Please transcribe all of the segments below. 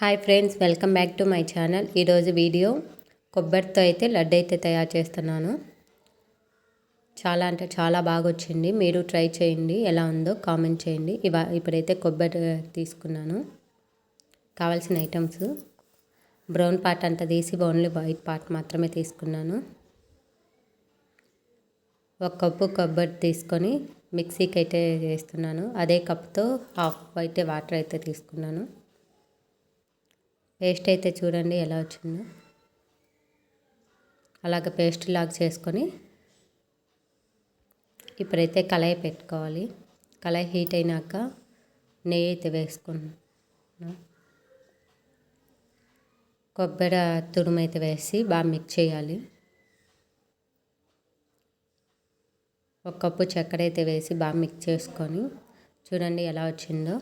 Hi friends, welcome back to my channel. ఈరోజు video కొబ్బరితో అయితే లడ్డు అయితే తయారు చేస్తున్నాను. చాలా అంటే చాలా బాగా వచ్చింది. మీరు ట్రై చేయండి, ఎలా ఉందో కామెంట్ చేయండి. ఇప్పుడైతే కొబ్బరి తీసుకున్నాను. కావాల్సిన ఐటమ్స్: బ్రౌన్ పార్ట్ అంతా తీసి ఓన్లీ వైట్ పార్ట్ మాత్రమే తీసుకున్నాను. ఒక కప్పు కొబ్బరి తీసుకొని మిక్సీకి అయితే వేస్తున్నాను. అదే కప్తో హాఫ్ అయితే వాటర్ అయితే తీసుకున్నాను. పేస్ట్ అయితే చూడండి ఎలా వచ్చిందో. అలాగ పేస్ట్ లాగా చేసుకొని ఇప్పుడైతే కళాయి పెట్టుకోవాలి. కళాయి హీట్ అయినాక నెయ్యి అయితే వేసుకున్నాను. కొబ్బరి తురుము అయితే వేసి బాగా మిక్స్ చేయాలి. ఒక కప్పు చక్కెర అయితే వేసి బాగా మిక్స్ చేసుకొని చూడండి ఎలా వచ్చిందో.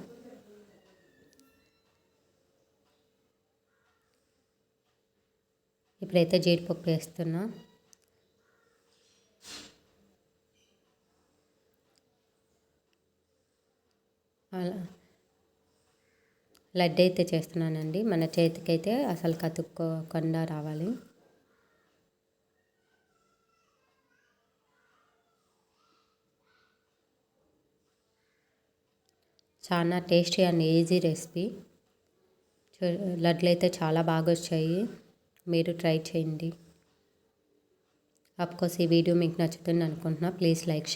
ఇప్పుడైతే జీడిపప్పు వేస్తున్నా. అలా లడ్డు అయితే చేస్తున్నానండి. మన చేతికైతే అసలు కతుక్కోకుండా రావాలి. చాలా టేస్టీ అండ్ ఈజీ రెసిపీ. లడ్లు అయితే చాలా బాగా వచ్చాయి. మీరు ట్రై చేయండి. అఫ్కోర్స్ ఈ వీడియో మీకు నచ్చుతుంది అనుకుంటున్నా. Please like.